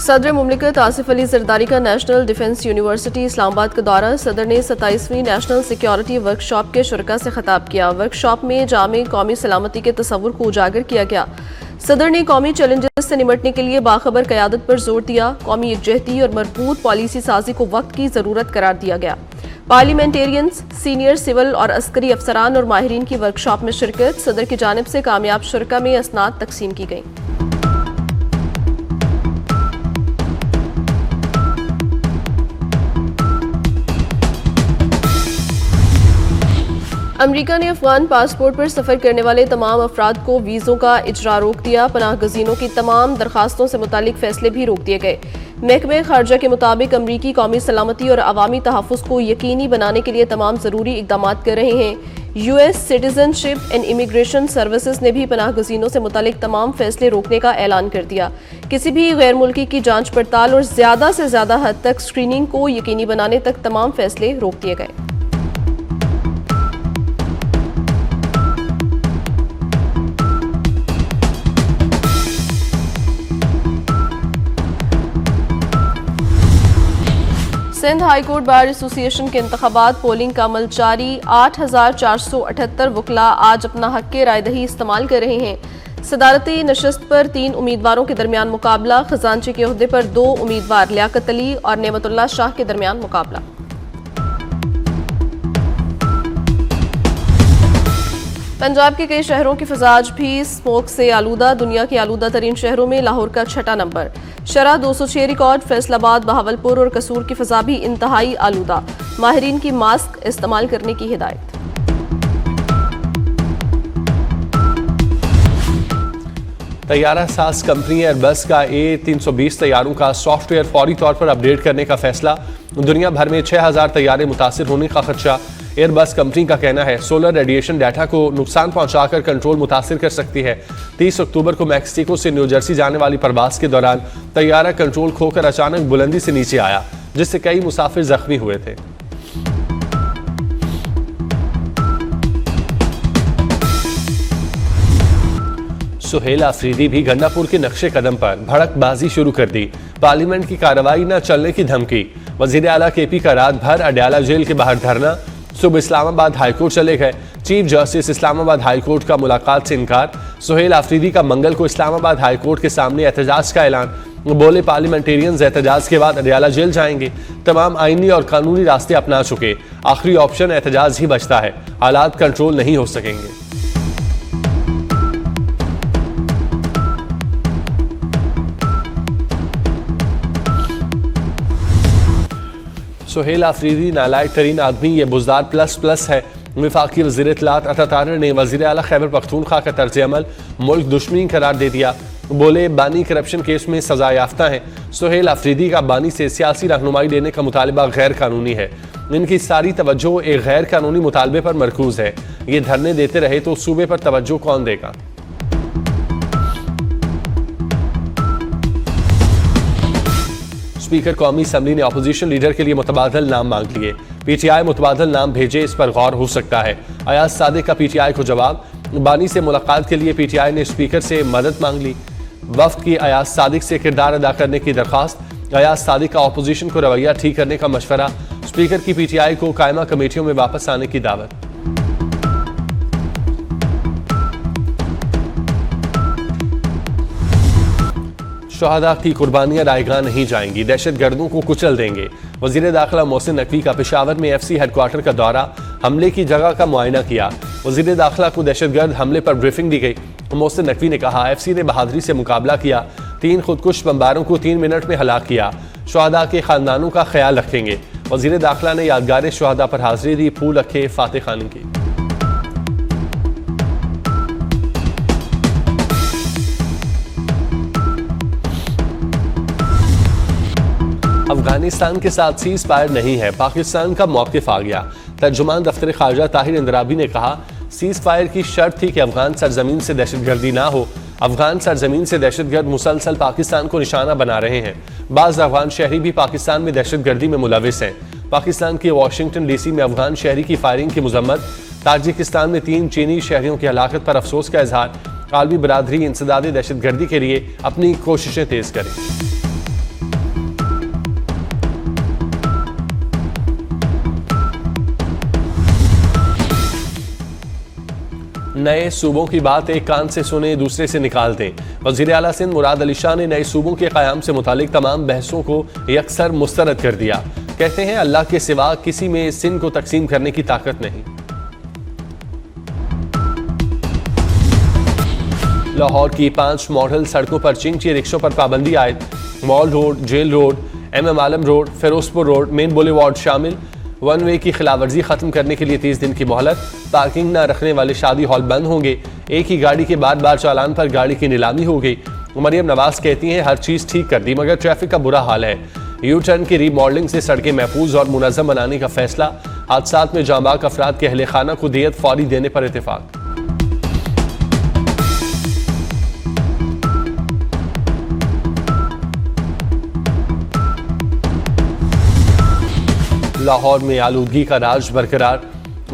सदर मुमलिकत आसिफ अली जरदारी का national defence university Islamabad का दौरा। सदर ने 27वीं नेशनल सिक्योरिटी वर्कशॉप के शुरका से खिताब किया। वर्कशॉप में जामे कौमी सलामती के तस्वुर को उजागर किया गया। सदर ने कौमी चैलेंजेस से निपटने के लिए बाखबर क़यादत पर जोर दिया। कौमी यकजहती और मजबूत पॉलिसी साजी को वक्त की ज़रूरत करार दिया गया। पार्लियामेंटेरियंस, सीनियर सिविल और अस्करी अफसरान और माहिरीन की वर्कशॉप में शिरकत। सदर की जानिब से कामयाब शुरका में असनाद तकसीम की गई। अमरीका ने अफगान पासपोर्ट पर सफ़र करने वाले तमाम अफराद को वीज़ों का इजरा रोक दिया। पनाह गज़ीनों की तमाम दरखास्तों से मुतालिक फ़ैसले भी रोक दिए गए। महकमे खारजा के मुताबिक अमरीकी कौमी सलामती और अवामी तहफ़्फ़ुज़ को यकीनी बनाने के लिए तमाम ज़रूरी इक़दाम कर रहे हैं। US citizenship and immigration services ने भी पनाह गज़ीनों से मुतालिक तमाम फ़ैसले रोकने का ऐलान कर दिया। किसी भी गैर मुल्की की जाँच पड़ताल और ज़्यादा से ज़्यादा हद तक स्क्रीनिंग को यकीनी बनाने तक तमाम फ़ैसले रोक दिए गए। Sindh high court bar association के इंतखाबात पोलिंग का अमल जारी। 8,478 वकला आज अपना हक के रायदही इस्तेमाल कर रहे हैं। सदारती नशस्त पर 3 उम्मीदवारों के दरमियान मुकाबला। खजानची के ओहदे पर 2 उम्मीदवार लियाकत अली और नेमतुल्लाह शाह के दरमियान मुकाबला। पंजाब के कई शहरों की फ़ज़ा आज भी स्मोक से आलूदा। दुनिया के आलूदा तरीन शहरों में लाहौर का 6ठा नंबर। शरह 206 रिकॉर्ड। फैसलाबाद, बहावलपुर और कसूर की फ़ज़ा भी इंतहाई आलूदा। माहिरीन की मास्क इस्तेमाल करने की हिदायत। तैयारा साज कंपनी एयरबस का A320 तैयारों का सॉफ्टवेयर फौरी तौर पर अपडेट करने का फैसला। दुनिया भर में 6,000 तैयारे मुतासिर होने का खदशा। एयरबस कंपनी का कहना है सोलर रेडिएशन डाटा को नुकसान पहुंचाकर कंट्रोल मुतासिर कर सकती है। 30 अक्टूबर को मैक्सिको से न्यू जर्सी जाने वाली परवास के दौरान तैयारा कंट्रोल खोकर अचानक बुलंदी से नीचे आया, जिससे कई मुसाफिर जख्मी हुए थे। सुहेल आफरीदी भी गन्नापुर के नक्शे कदम पर भड़कबाजी शुरू कर दी। पार्लियामेंट की कार्रवाई न चलने की धमकी। वजीर आला KP का रात भर अडयाला जेल के बाहर धरना। सुबह इस्लामाबाद हाईकोर्ट चले गए। चीफ जस्टिस इस्लामाबाद हाईकोर्ट का मुलाकात से इनकार। सुहेल आफरीदी का मंगल को इस्लामाबाद हाईकोर्ट के सामने एहतजाज का ऐलान। बोले पार्लियामेंटेरियंस एहतजाज के बाद अडयाला जेल जाएंगे। तमाम आईनी और कानूनी रास्ते अपना चुके, आखिरी ऑप्शन एहतजाज ही बचता है। हालात कंट्रोल नहीं हो सकेंगे। सुहेल आफरीदी नालायक तरीन आदमी, ये बुजदार प्लस है। वफाकी वज़ीर इत्तलात अता तारर ने वज़ीर आला खैबर पख्तूनख्वा का तर्ज अमल मुल्क दुश्मनी करार दे दिया। बोले बानी करप्शन केस में सजा याफ्ता है। सुहेल आफरीदी का बानी से सियासी रहनुमाई लेने का मुतालबा गैर कानूनी है। इनकी सारी तवज्जो एक गैर कानूनी मुतालबे पर मरकूज है। ये धरने देते रहे तो सूबे पर तवज्जो कौन देगा। स्पीकर कौमी असम्बली ने अपोजिशन लीडर के लिए मुतबादल नाम मांग लिए। PTI मुतबादल नाम भेजे, इस पर गौर हो सकता है। अयाज सादिक का PTI को जवाब। बानी से मुलाकात के लिए PTI ने स्पीकर से मदद मांग ली। वफ्द की अयाज सादिक से किरदार अदा करने की दरख्वास्त। अयाज सादिक का अपोजिशन को रवैया ठीक करने का मशवरा। स्पीकर की PTI को कायमा कमेटियों में वापस आने की दावत। शहादा की कुर्बानियां रायगां नहीं जाएंगी, दहशत गर्दों को कुचल देंगे। वजीर दाखिला मोहसिन नकवी का पेशावर में FC हेडक्वार्टर का दौरा, हमले की जगह का मुआयना किया। वजीर दाखिला को दहशतगर्द हमले पर ब्रीफिंग दी गई। मोहसिन नकवी ने कहा FC ने बहादुरी से मुकाबला किया। 3 खुदकुश बमबारों को 3 मिनट में हलाक किया। शहादा के खानदानों का ख्याल रखेंगे। वजीर दाखिला ने यादगार शहादा पर हाजिरी दी, फूल रखे, फातह खानी की। अफगानिस्तान के साथ सीज फायर नहीं है, पाकिस्तान का मौक़िफ़ आ गया। तर्जुमान दफ्तर खारजा ताहिर इंदराबी ने कहा सीज फायर की शर्त थी कि अफगान सरजमीन से दहशतगर्दी ना हो। अफगान सरजमीन से दहशतगर्द मुसलसल पाकिस्तान को निशाना बना रहे हैं। बाज़ अफगान शहरी भी पाकिस्तान में दहशतगर्दी में मुलविस हैं। पाकिस्तान के वाशिंगटन DC में अफगान शहरी की फायरिंग की मजम्मत। ताजिकिस्तान में 3 चीनी शहरियों की हलाकत पर अफसोस का इजहार। आलमी बरादरी इंसदाद दहशतगर्दी के लिए अपनी कोशिशें तेज करें। नए सूबों की बात एक कान से सुने दूसरे से निकाल दें। वज़ीर आला सिंध मुराद अली शाह ने नए सूबों के क़याम से मुतालिक तमाम बहसों को यकसर मुस्तरद कर दिया। कहते हैं अल्लाह के सिवा किसी में सिंध को तकसीम करने की ताकत नहीं। लाहौर की 5 मॉडल सड़कों पर चिंची रिक्शों पर पाबंदी आयद। Mall road, jail road, MM Alam road, Firozpur road, main boulevard शामिल। 1 वे की खिलाफवर्जी खत्म करने के लिए 30 दिन की मोहलत। पार्किंग न रखने वाले शादी हॉल बंद होंगे। एक ही गाड़ी के बार बार चालान पर गाड़ी की नीलामी हो गई। मरियम नवाज कहती हैं हर चीज ठीक कर दी मगर ट्रैफिक का बुरा हाल है। यू टर्न की रीमॉडलिंग से सड़कें महफूज और मुनज़्ज़म बनाने का फैसला। हादसात में जांबाग अफराद के अहले खाना को दियत फौरी देने पर इत्तेफाक। लाहौर में आलूदगी का राज बरकरार।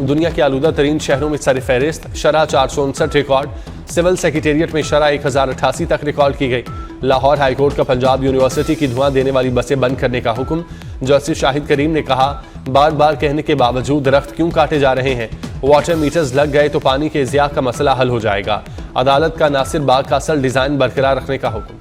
दुनिया के आलूदा तरीन शहरों में सरफहरिस्त। शरह 459 रिकॉर्ड। सिविल सेक्रेटेरिएट में शरह 1088 तक रिकॉर्ड की गई। लाहौर हाईकोर्ट का पंजाब यूनिवर्सिटी की धुआं देने वाली बसें बंद करने का हुक्म। जस्टिस शाहिद करीम ने कहा बार बार कहने के बावजूद दरख्त क्यों काटे जा रहे हैं। वाटर मीटर्स लग गए तो पानी के ज़िया का मसला हल हो जाएगा। अदालत का नासिर बाग का असल डिज़ाइन बरकरार रखने का हुक्म।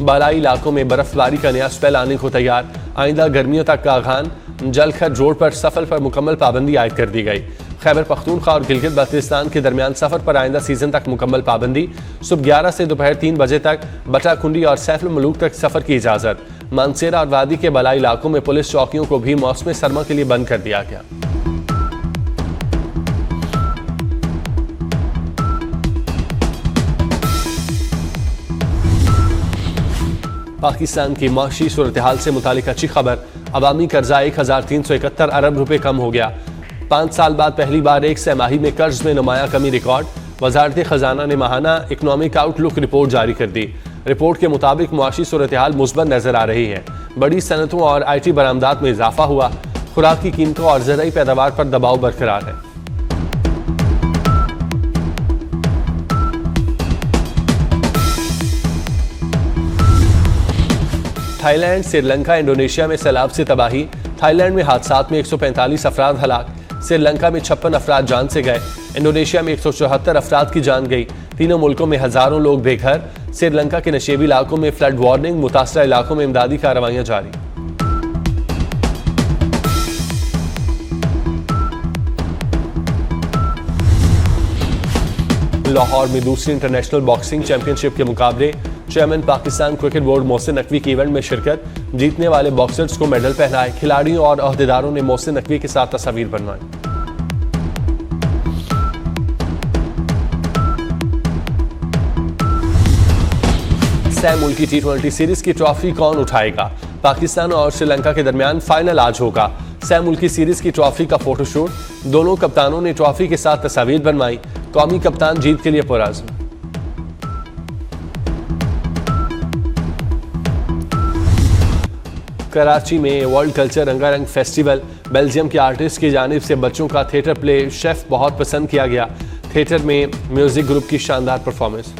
बालाई इलाकों में बर्फबारी का नया स्पेल आने को तैयार। आइंदा गर्मियों तक का आगान। जलखर रोड पर सफर पर मुकम्मल पाबंदी आयद कर दी गई। खैबर पख्तूनख्वा और गिलगित बल्तिस्तान के दरमियान सफर पर आइंदा सीजन तक मुकम्मल पाबंदी। सुबह 11 से दोपहर 3 बजे तक बटाकुंडी और सैफुल मलूक तक सफर की इजाजत। मानसेरा और वादी के बालाई इलाकों में पुलिस चौकियों को भी मौसम सरमा के लिए बंद कर दिया गया। पाकिस्तान की माशी सूरत हाल से मुतालिक अच्छी खबर। अवामी कर्जा 1371 अरब रुपए कम हो गया। 5 साल बाद पहली बार एक सहमाही में कर्ज में नुमाया कमी रिकॉर्ड। वजारत खजाना ने माहाना इकनॉमिक आउटलुक रिपोर्ट जारी कर दी। रिपोर्ट के मुताबिक मुआशी सूरत हाल मुस्बत नजर आ रही है। बड़ी सनतों और IT बरामदात में इजाफा हुआ। खुराक की कीमतों और ज़राई पैदावार पर दबाव बरकरार है। थाईलैंड, श्रीलंका, इंडोनेशिया में सैलाब से तबाही। थाईलैंड में हादसात में 145 अफराद हलाक। श्रीलंका में 56 अफराद जान से गए। इंडोनेशिया में 174 अफराद की जान गई। तीनों मुल्कों में हजारों लोग बेघर। श्रीलंका के नशेबी इलाकों में फ्लड वार्निंग। मुतासरा इलाकों में इमदादी कार्रवाइयां जारी। लाहौर में दूसरी इंटरनेशनल बॉक्सिंग चैंपियनशिप के मुकाबले। Chairman Pakistan cricket board Mohsin Naqvi की इवेंट में शिरकत। जीतने वाले बॉक्सर्स को मेडल पहनाए। खिलाड़ियों और अहदेदारों ने मोहसिन नकवी के साथ तस्वीर बनवाई। सह मुल्की T20 सीरीज की ट्रॉफी कौन उठाएगा। पाकिस्तान और श्रीलंका के दरमियान फाइनल आज होगा। सह मुल्की सीरीज की ट्रॉफी का फोटोशूट। दोनों कप्तानों ने ट्रॉफी के साथ तस्वीर बनवाई। कौमी कप्तान जीत के लिए पुरअज़्म। कराची में वर्ल्ड कल्चर रंगारंग फेस्टिवल। बेल्जियम के आर्टिस्ट की जानिब से बच्चों का थिएटर प्ले शेफ बहुत पसंद किया गया। थिएटर में म्यूजिक ग्रुप की शानदार परफॉर्मेंस।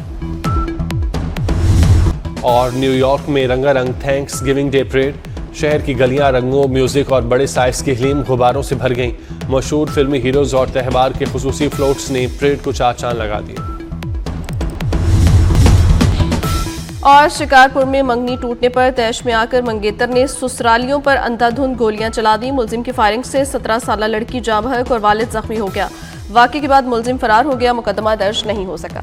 और न्यूयॉर्क में रंगारंग थैंक्स गिविंग डे परेड। शहर की गलियां रंगों, म्यूजिक और बड़े साइज के हलीम गुब्बारों से भर गईं। मशहूर फिल्मी हीरोज और त्यौहार के खुसूसी फ्लोट्स ने परेड को चार चांद लगा दिए। और शिकारपुर में मंगनी टूटने पर तैश में आकर मंगेतर ने ससुरालियों पर अंधाधुंध गोलियां चला दी। मुलजिम की फायरिंग से 17 साला लड़की जाँ बहक और वालिद जख्मी हो गया। वाक़े के बाद मुलजिम फरार हो गया। मुकदमा दर्ज नहीं हो सका।